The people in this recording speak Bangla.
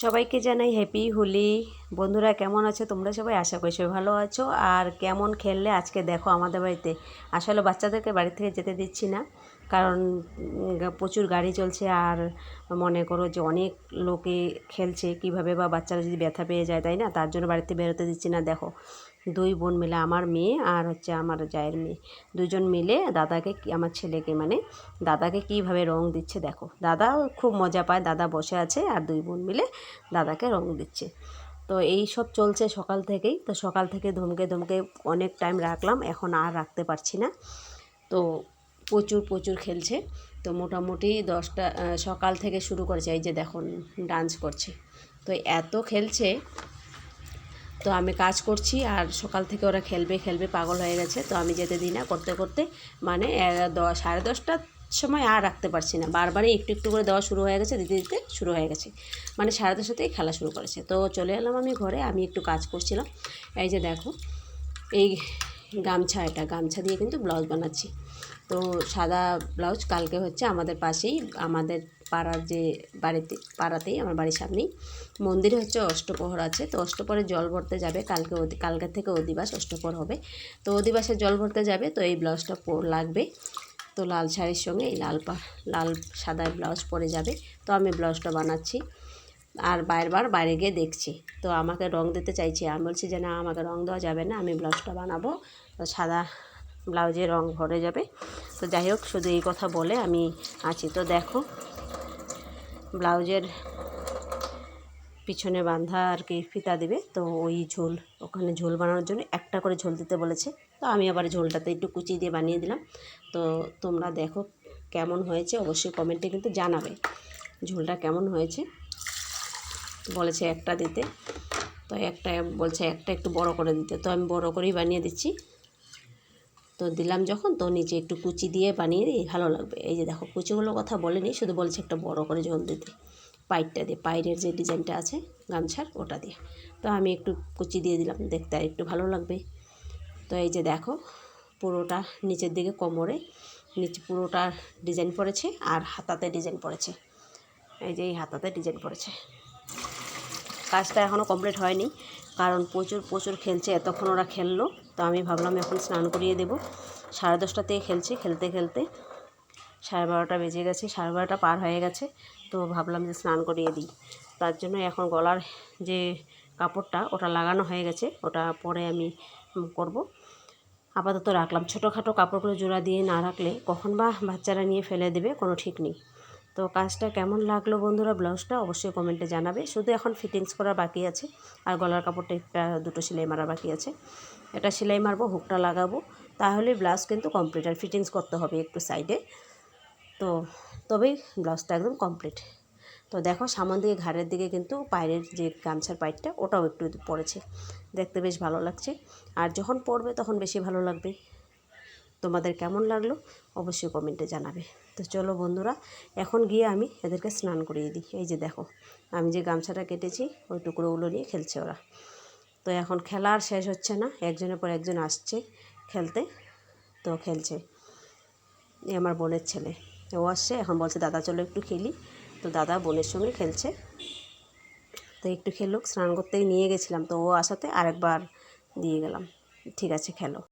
সবাইকে জানাই হ্যাপি হোলি। বন্ধুরা কেমন আছো তোমরা? সবাই আশা করি সবাই ভালো আছো। আর কেমন খেললে আজকে দেখো আমাদের বাড়িতে আসলে বাচ্চাদেরকে বাড়ি থেকে যেতে দিচ্ছি না, কারণ প্রচুর গাড়ি চলছে। আর মনে করো যে অনেক লোকে খেলছে, কিভাবে বা বাচ্চারা যদি ব্যথা পেয়ে যায়, তাই না? তার জন্য বাড়িতে বেরোতে দিচ্ছি না। দেখো দুই বোন মিলে, আমার মেয়ে আর হচ্ছে আমার জায়ের মেয়ে, দুজন মিলে দাদাকে, আমার ছেলেকে মানে দাদাকে কীভাবে রং দিচ্ছে দেখো। দাদা খুব মজা পায়, দাদা বসে আছে আর দুই বোন মিলে দাদাকে রং দিচ্ছে। তো এই সব চলছে সকাল থেকেই। তো সকাল থেকে ধমকে ধমকে অনেক টাইম রাখলাম, এখন আর রাখতে পারছি না। তো প্রচুর খেলছে। তো মোটামুটি 10টা সকাল থেকে শুরু করেছে। এই যে দেখুন ডান্স করছে। তো এত খেলছে, তো আমি কাজ করছি আর সকাল থেকে ওরা খেলবে খেলবে পাগল হয়ে গেছে। তো আমি যেতে দিই না, করতে করতে মানে 10, 10:30টার সময় আর রাখতে পারছি না। বারবারই একটু একটু করে দেওয়া শুরু হয়ে গেছে, দিতে দিতে শুরু হয়ে গেছে, মানে 10:30টাতেই খেলা শুরু করেছে। তো চলে এলাম আমি ঘরে, আমি একটু কাজ করছিলাম। এই যে দেখো এই গামছা, এটা গামছা দিয়ে কিন্তু ব্লাউজ বানাচ্ছি। তো সাদা ব্লাউজ কালকে হচ্ছে আমাদের পাশেই, আমাদের পাড়ার যে বাড়িতে, পাড়াতেই আমার বাড়ির সামনেই মন্দিরে হচ্ছে অষ্টপ্রহর আছে। তো অষ্টপ্রহরে জল ভরতে যাবে কালকে থেকে অধিবাস, অষ্টপ্রহর হবে। তো অধিবাসে জল ভরতে যাবে, তো এই ব্লাউজটা লাগবে। তো লাল শাড়ির সঙ্গে এই লাল সাদা ব্লাউজ পরে যাবে। তো আমি ব্লাউজটা বানাচ্ছি আর বাইরে গিয়ে দেখছি। তো আমাকে রং দিতে চাইছি, আমি বলছি যে না, আমাকে রং দেওয়া যাবে না, আমি ব্লাউজটা বানাবো, তো সাদা ব্লাউজে রং ভরে যাবে। তো যাই হোক, শুধু এই কথা বলে আমি আছি। তো দেখো ব্লাউজের পিছনে বাঁধা আর কি ফিতা দিবে, তো ওই ঝোল, ওখানে ঝোল বানানোর জন্য একটা করে ঝোল দিতে বলেছে। তো আমি আবার ঝোলটাতে একটু কুচি দিয়ে বানিয়ে দিলাম। তো তোমরা দেখো কেমন হয়েছে, অবশ্যই কমেন্টে কিন্তু জানাবে ঝোলটা কেমন হয়েছে। বলেছে একটা দিতে, তো একটা বলছে একটা একটু বড় করে দিতে, তো আমি বড় করেই বানিয়ে দিচ্ছি। তো দিলাম যখন, তো নিচে একটু কুচি দিয়ে বানিয়ে দিই, ভালো লাগবে। এই যে দেখো কুচিগুলোর কথা বলেনি, শুধু বলছে একটা বড় করে ঝোল দিতে, পাইরটা দিয়ে, পাইরের যে ডিজাইনটা আছে গামছার ওটা দিয়ে। তো আমি একটু কুচি দিয়ে দিলাম, দেখতে আর একটু ভালো লাগবে। তো এই যে দেখো পুরোটা নিচের দিকে কোমরে নিচে পুরোটা ডিজাইন পড়েছে, আর হাতাতে ডিজাইন পড়েছে। এই যে এই হাতাতে ডিজাইন পড়েছে। কাজটা এখনও কমপ্লিট হয়নি, কারণ প্রচুর খেলছে। এতক্ষণ ওরা খেললো, তো আমি ভাবলাম এখন স্নান করিয়ে দেবো। 10:30 থেকে খেলছে, খেলতে 12:30 বেজে গেছে, 12:30 পার হয়ে গেছে। তো ভাবলাম যে স্নান করিয়ে দিই। তার জন্য এখন গলার যে কাপড়টা ওটা লাগানো হয়ে গেছে, ওটা পরে আমি করব। আপাতত রাখলাম, ছোটোখাটো কাপড়গুলো জোড়া দিয়ে না রাখলে কখন বা বাচ্চারা নিয়ে ফেলে দেবে, কোনো ঠিক নেই। তো কাজটা কেমন লাগলো বন্ধুরা, ব্লাউজটা অবশ্যই কমেন্টে জানাবে। শুধু এখন ফিটিংস করা বাকি আছে, আর গলার কাপড়টা একটা দুটো সেলাই মারা বাকি আছে। এটা সেলাই মারবো, হুকটা লাগাবো, তাহলে ব্লাউজ কিন্তু কমপ্লিট। আর ফিটিংস করতে হবে একটু সাইডে, তো তবেই ব্লাউজটা একদম কমপ্লিট। তো দেখো সামন দিকে ঘাড়ের দিকে কিন্তু পায়ের যে গামছার পাইরটা ওটাও একটু পড়েছে, দেখতে বেশ ভালো লাগছে। আর যখন পরবে তখন বেশি ভালো লাগবে। তোমাদের কেমন লাগলো অবশ্যই কমেন্টে জানাবে। তো চলো বন্ধুরা, এখন গিয়ে আমি এদেরকে স্নান করিয়ে দিই। এই যে দেখো আমি যে গামছাটা কেটেছি ওই টুকরোগুলো নিয়ে খেলছে ওরা। তো এখন খেলা আর শেষ হচ্ছে না, একজনের পর একজন আসছে খেলতে, তো খেলছে। এই আমার বোনের ছেলে, ও আসছে, এখন বলছে দাদা চলো একটু খেলি। তো দাদা বোনের সঙ্গে খেলছে। তো একটু খেলুক, স্নান করতেই নিয়ে গেছিলাম, তো ও আসাতে আরেকবার দিয়ে গেলাম, ঠিক আছে খেলো।